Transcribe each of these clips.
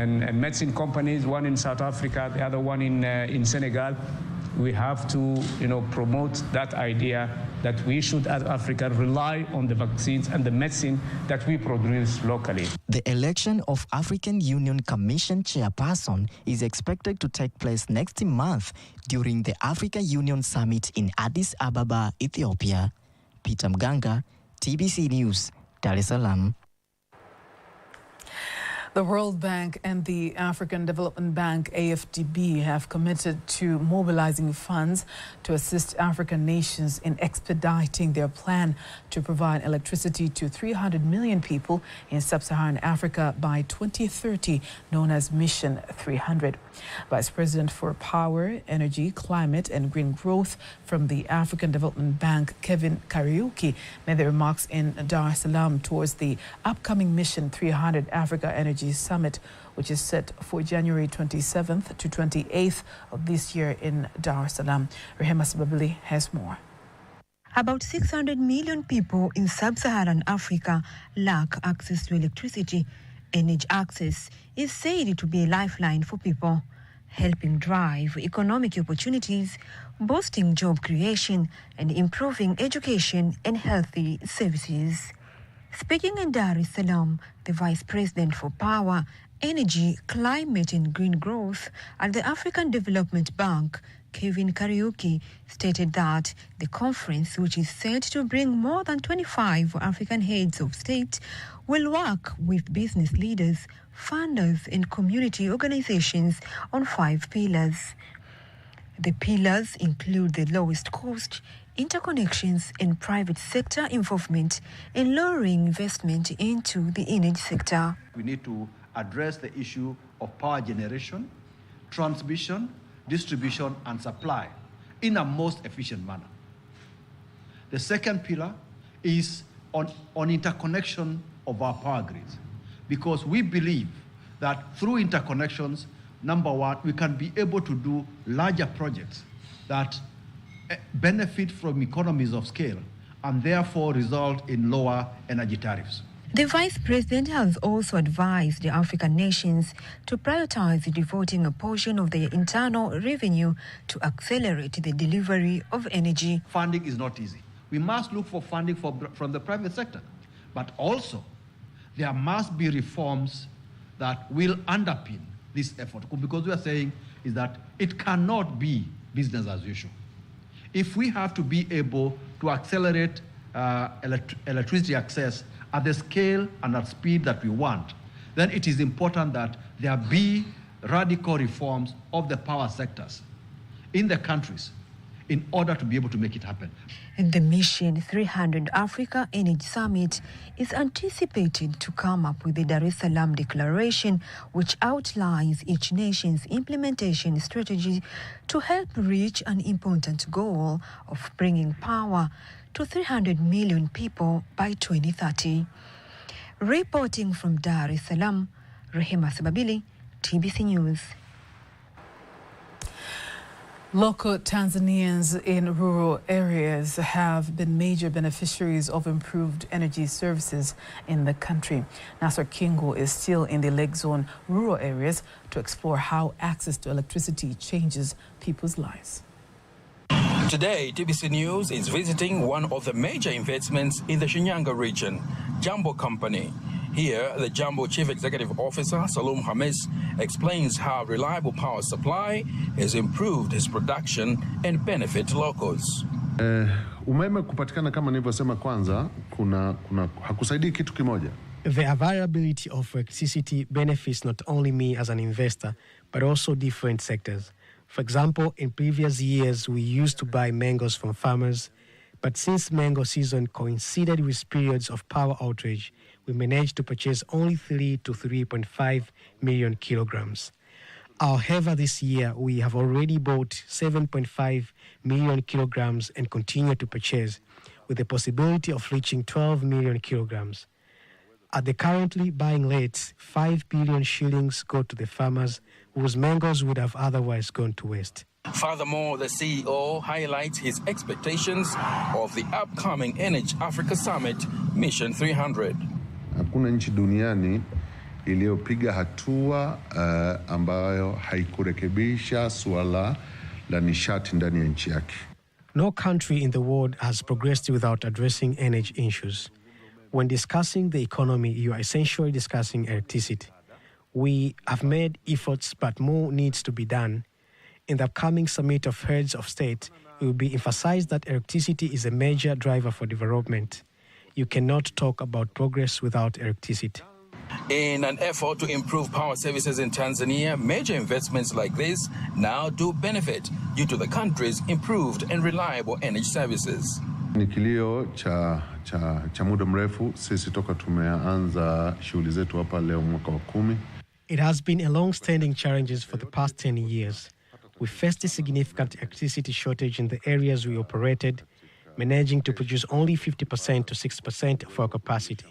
and medicine companies, one in South Africa, the other one in Senegal. We have to, promote that idea that we should, as Africa, rely on the vaccines and the medicine that we produce locally. The election of African Union Commission chairperson is expected to take place next month during the Africa Union Summit in Addis Ababa, Ethiopia. Peter Mganga, TBC News, Dar es Salaam. The World Bank and the African Development Bank, AFDB, have committed to mobilizing funds to assist African nations in expediting their plan to provide electricity to 300 million people in sub-Saharan Africa by 2030, known as Mission 300. Vice President for Power, Energy, Climate and Green Growth from the African Development Bank, Kevin Kariuki, made the remarks in Dar es Salaam towards the upcoming Mission 300 Africa Energy Summit, which is set for January 27th to 28th of this year in Dar es Salaam. Rehema Sababili has more. About 600 million people in sub-Saharan Africa lack access to electricity. Energy access is said to be a lifeline for people, helping drive economic opportunities, boosting job creation, and improving education and healthy services. Speaking in Dar es Salaam, the Vice President for Power, Energy, Climate and Green Growth at the African Development Bank, Kevin Kariuki, stated that the conference, which is set to bring more than 25 African heads of state, will work with business leaders, funders and community organizations on 5 pillars. The pillars include the lowest cost, interconnections and private sector involvement in lowering investment into the energy sector. We need to address the issue of power generation, transmission, distribution and supply in a most efficient manner. The second pillar is on interconnection of our power grids, because we believe that through interconnections, number one, we can be able to do larger projects that benefit from economies of scale and therefore result in lower energy tariffs. The Vice President has also advised the African nations to prioritize devoting a portion of their internal revenue to accelerate the delivery of energy. Funding is not easy. We must look for funding from the private sector, but also there must be reforms that will underpin this effort, because we are saying is that it cannot be business as usual. If we have to be able to accelerate electricity access at the scale and at speed that we want, then it is important that there be radical reforms of the power sectors in the countries in order to be able to make it happen. And the Mission 300 Africa Energy Summit is anticipated to come up with the Dar es Salaam Declaration, which outlines each nation's implementation strategy to help reach an important goal of bringing power to 300 million people by 2030. Reporting from Dar es Salaam, Rehema Sababili, TBC News. Local Tanzanians in rural areas have been major beneficiaries of improved energy services in the country. Nasser Kingo is still in the Lake Zone rural areas to explore how access to electricity changes people's lives. Today, TBC News is visiting one of the major investments in the Shinyanga region, Jambo Company. Here, the Jambo Chief Executive Officer, Salum Hamis, explains how reliable power supply has improved his production and benefit locals. Umeme kupatikana kama nilivyosema kwanza, hakusaidii kitu kimoja. The availability of electricity benefits not only me as an investor, but also different sectors. For example, in previous years, we used to buy mangoes from farmers, but since mango season coincided with periods of power outage, we managed to purchase only 3 to 3.5 million kilograms. However, this year, we have already bought 7.5 million kilograms and continue to purchase, with the possibility of reaching 12 million kilograms. At the currently buying rates, 5 billion shillings go to the farmers whose mangoes would have otherwise gone to waste. Furthermore, the CEO highlights his expectations of the upcoming Energy Africa Summit, Mission 300. Hakuna nchi duniani iliyopiga hatua ambayo haikurekebisha suala la nishati ndani ya nchi yake. No country in the world has progressed without addressing energy issues. When discussing the economy, you are essentially discussing electricity. We have made efforts, but more needs to be done. In the upcoming summit of heads of state, it will be emphasized that electricity is a major driver for development. You cannot talk about progress without electricity. In an effort to improve power services in Tanzania, major investments like this now do benefit due to the country's improved and reliable energy services. Ni kilio cha muda mrefu, sisi toka tumeanza shughuli zetu hapa leo mwaka wa 10. It has been a long-standing challenge for the past 10 years. We faced a significant electricity shortage in the areas we operated, managing to produce only 50% to 60% of our capacity.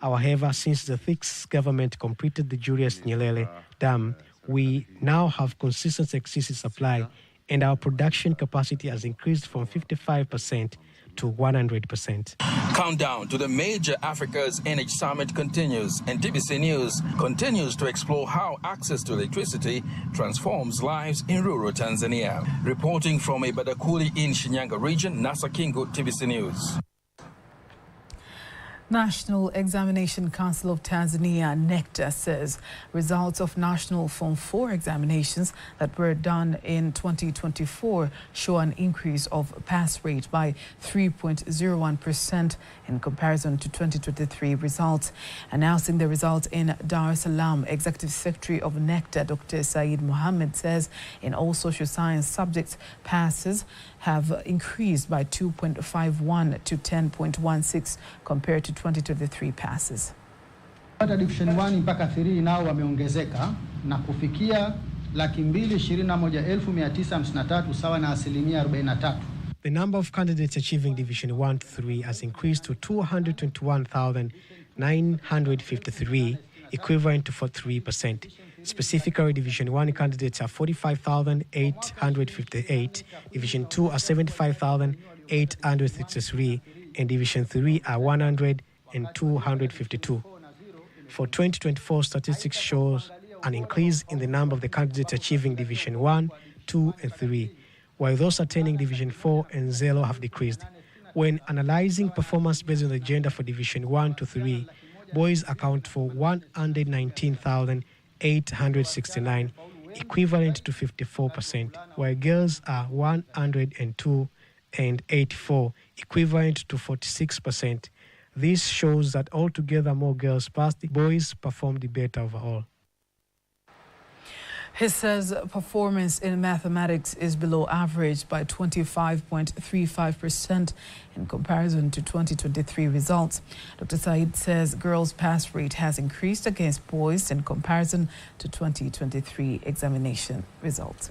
However, since the sixth government completed the Julius Nyerere Dam, we now have consistent electricity supply, and our production capacity has increased from 55% to 100%. Countdown to the major Africa's Energy Summit continues, and Tbc News continues to explore how access to electricity transforms lives in rural Tanzania. Reporting from Ibadakuli in Shinyanga region, Nasa Kingu, Tbc News. National Examination Council of Tanzania, NECTA, says results of National Form 4 examinations that were done in 2024 show an increase of pass rate by 3.01% in comparison to 2023 results. Announcing the results in Dar es Salaam, Executive Secretary of NECTA, Dr. Said Mohammed, says in all social science subjects, passes have increased by 2.51 to 10.16 compared to 2023 passes. Division 1 mpaka 3 nao wameongezeka na kufikia 221,953 sawa na 43%. The number of candidates achieving Division 1 to 3 has increased to 221,953, equivalent to 43%. Specifically, Division 1 candidates are 45,858, Division 2 are 75,863, and Division 3 are 100,252. For 2024, statistics shows an increase in the number of the candidates achieving Division 1, 2, and 3, while those attaining Division 4 and 0 have decreased. When analyzing performance based on the gender for Division 1 to 3, boys account for 119,869, equivalent to 54%, while girls are 102 and 84, equivalent to 46%. This shows that altogether more girls passed, boys performed better overall. He says performance in mathematics is below average by 25.35% in comparison to 2023 results. Dr. Said says girls' pass rate has increased against boys in comparison to 2023 examination results.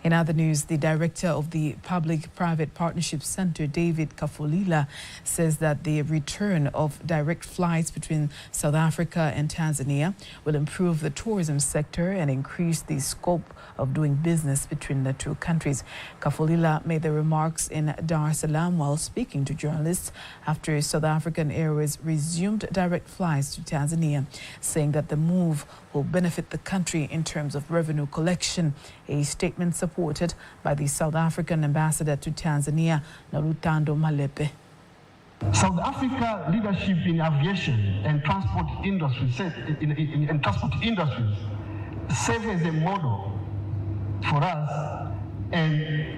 In other news, the director of the Public-Private Partnership Center, David Kafolila, says that the return of direct flights between South Africa and Tanzania will improve the tourism sector and increase the scope of doing business between the two countries. Kafolila made the remarks in Dar es Salaam while speaking to journalists after South African Airways resumed direct flights to Tanzania, saying that the move will benefit the country in terms of revenue collection. A statement supported by the South African ambassador to Tanzania, Nalutando Malepe. South Africa leadership in aviation and transport industries serve as a model for us, and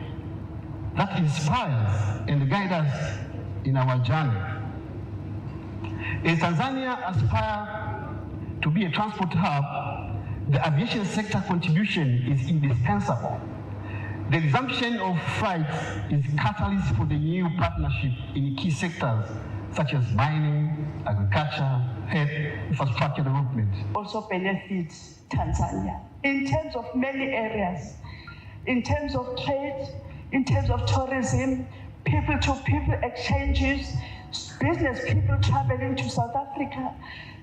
that inspires and guides us in our journey. As Tanzania aspires to be a transport hub, the aviation sector contribution is indispensable. The resumption of flights is a catalyst for the new partnership in key sectors such as mining, agriculture, health, infrastructure development. Also benefits Tanzania in terms of many areas, in terms of trade, in terms of tourism, people-to-people exchanges, business people traveling to South Africa,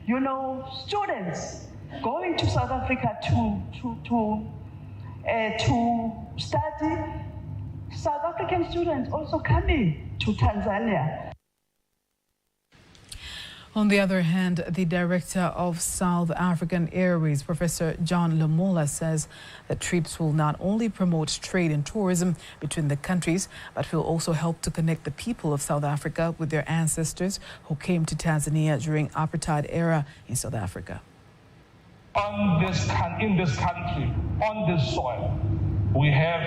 you know, students going to South Africa to study, South African students also coming to Tanzania. On the other hand, the director of South African Airways, Professor John Lamola, says that trips will not only promote trade and tourism between the countries, but will also help to connect the people of South Africa with their ancestors who came to Tanzania during apartheid era in South Africa. In this country, on this soil, we have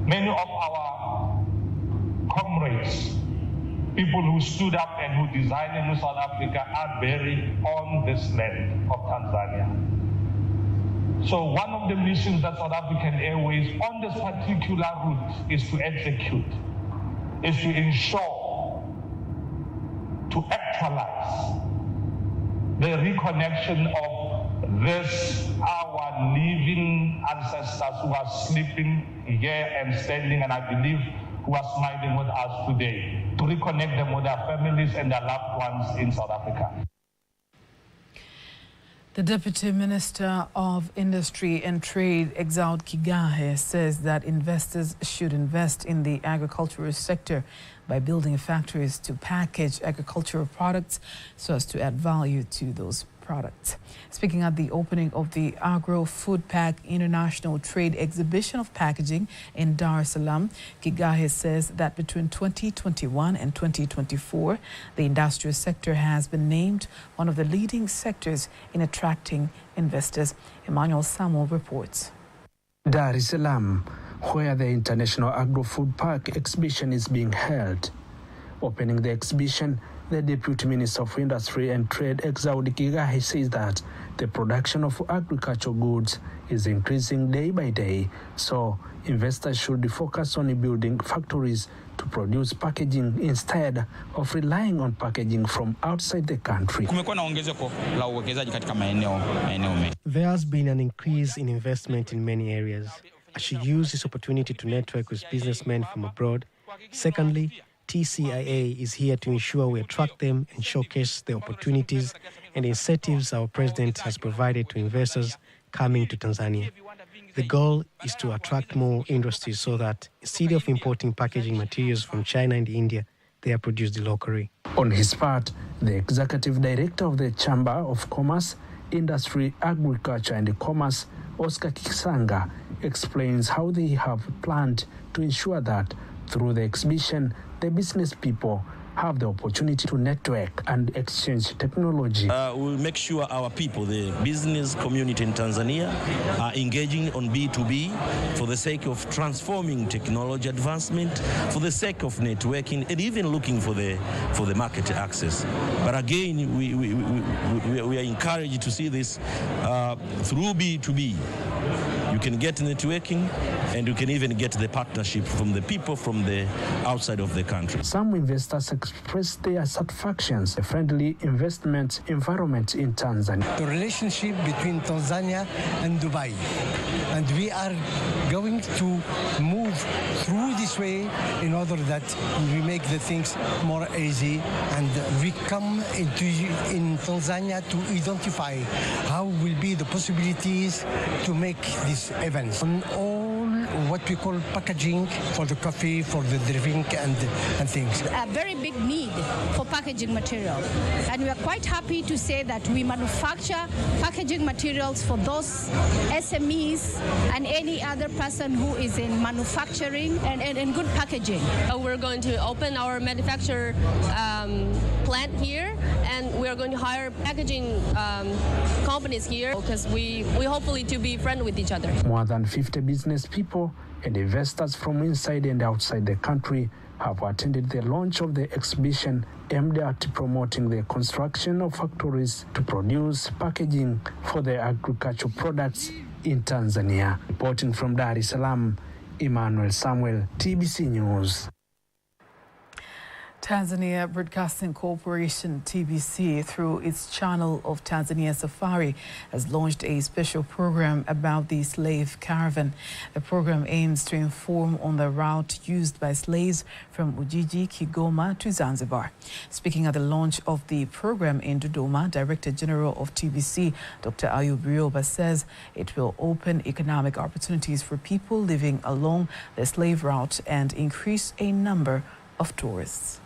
many of our comrades, people who stood up and who designed a new South Africa, are buried on this land of Tanzania. So one of the missions that South African Airways on this particular route is to execute, is to ensure, to actualize the reconnection of this, our living ancestors who are sleeping here and standing, and I believe who are smiling with us today, to reconnect them with their families and their loved ones in South Africa. The Deputy Minister of Industry and Trade, Exaud Kigahe, says that investors should invest in the agricultural sector by building factories to package agricultural products so as to add value to those products. Speaking at the opening of the Agro Food Pack International Trade Exhibition of Packaging in Dar es Salaam, Kigahe says that between 2021 and 2024, the industrial sector has been named one of the leading sectors in attracting investors. Emmanuel Samuel reports. Dar es Salaam, where the International Agro Food Park exhibition is being held. Opening the exhibition, the Deputy Minister of Industry and Trade, Exaud Kigahe, says that the production of agricultural goods is increasing day by day, so investors should focus on building factories to produce packaging instead of relying on packaging from outside the country. There has been an increase in investment in many areas. I should use this opportunity to network with businessmen from abroad. Secondly, TCIA is here to ensure we attract them and showcase the opportunities and incentives our president has provided to investors coming to Tanzania. The goal is to attract more industries so that instead of importing packaging materials from China and India, they are produced locally. On his part, the executive director of the Chamber of Commerce, Industry, Agriculture and Commerce, Oscar Kisanga, explains how they have planned to ensure that through the exhibition, the business people have the opportunity to network and exchange technology. We'll make sure our people, the business community in Tanzania, are engaging on B2B for the sake of transforming technology advancement, for the sake of networking, and even looking for the market access. But again, we are encouraged to see this through B2B. You can get networking, and you can even get the partnership from the people from the outside of the country. Some investors expressed their satisfactions, a friendly investment environment in Tanzania. The relationship between Tanzania and Dubai, and we are going to move through this way in order that we make the things more easy, and we come in Tanzania to identify how will be the possibilities to make these events on all what we call packaging for the coffee, for the drink and things. A very big need for packaging material, and we are quite happy to say that we manufacture packaging materials for those SMEs and any other person who is in manufacturing and good packaging. We're going to open our manufacture plant here, and we are going to hire packaging companies here because we hopefully to be friends with each other. More than 50 business people and investors from inside and outside the country have attended the launch of the exhibition aimed at promoting the construction of factories to produce packaging for the agricultural products in Tanzania. Reporting from Dar es Salaam, Emmanuel Samuel, TBC News. Tanzania Broadcasting Corporation, TBC, through its channel of Tanzania Safari, has launched a special program about the slave caravan. The program aims to inform on the route used by slaves from Ujiji, Kigoma to Zanzibar. Speaking at the launch of the program in Dodoma, Director General of TBC, Dr. Ayub Rioba, says it will open economic opportunities for people living along the slave route and increase a number of tourists.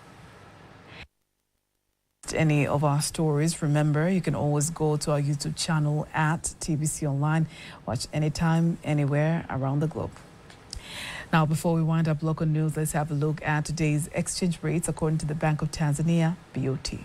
missed any of our stories, remember, you can always go to our YouTube channel at TBC Online. Watch anytime, anywhere around the globe. Now, before we wind up local news, let's have a look at today's exchange rates according to the Bank of Tanzania, BOT.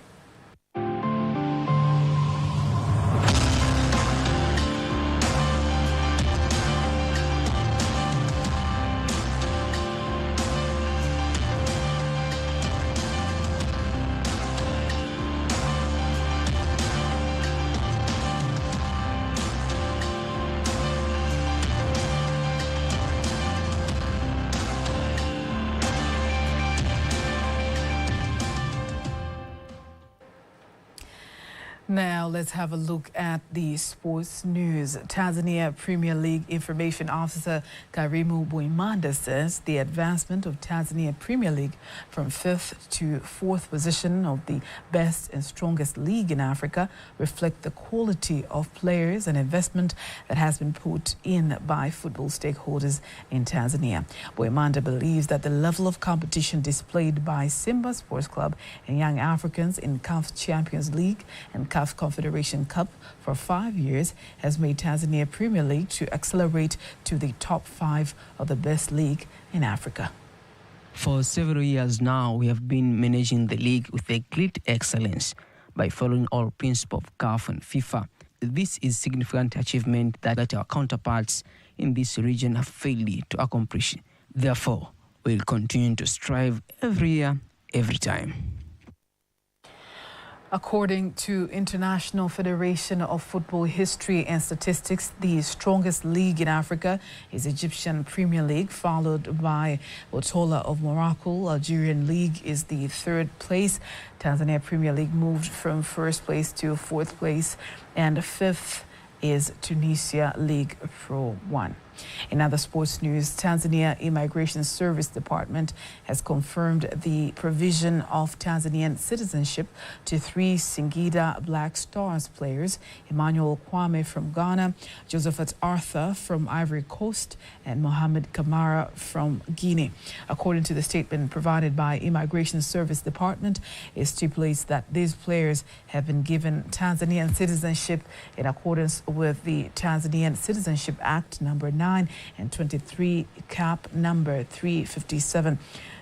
Now, let's have a look at the sports news. Tanzania Premier League Information Officer Karimu Boimanda says the advancement of Tanzania Premier League from 5th to 4th position of the best and strongest league in Africa reflect the quality of players and investment that has been put in by football stakeholders in Tanzania. Boimanda believes that the level of competition displayed by Simba Sports Club and Young Africans in CAF Champions League and CAF Confederation Cup for 5 years has made Tanzania Premier League to accelerate to the top 5 of the best league in Africa. For several years now, we have been managing the league with a great excellence by following all principles of CAF and FIFA. This is a significant achievement that our counterparts in this region have failed to accomplish. Therefore, we'll continue to strive every year, every time. According to International Federation of Football History and Statistics, the strongest league in Africa is Egyptian Premier League, followed by Botola of Morocco. Algerian League is the 3rd place. Tanzania Premier League moved from 1st place to 4th place, and 5th is Tunisia League Pro 1. In other sports news, Tanzania Immigration Service Department has confirmed the provision of Tanzanian citizenship to 3 Singida Black Stars players, Emmanuel Kwame from Ghana, Josephat Arthur from Ivory Coast, and Mohamed Kamara from Guinea. According to the statement provided by Immigration Service Department, it stipulates that these players have been given Tanzanian citizenship in accordance with the Tanzanian Citizenship Act number 9 and 23 cap number 357.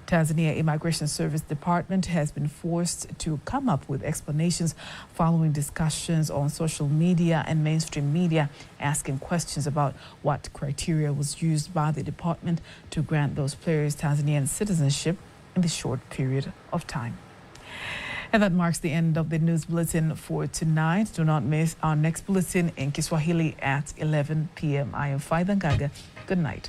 Tanzania Immigration Service Department has been forced to come up with explanations following discussions on social media and mainstream media asking questions about what criteria was used by the department to grant those players Tanzanian citizenship in this short period of time. And that marks the end of the news bulletin for tonight. Do not miss our next bulletin in Kiswahili at 11 p.m. I am Faida Ngaga. Good night.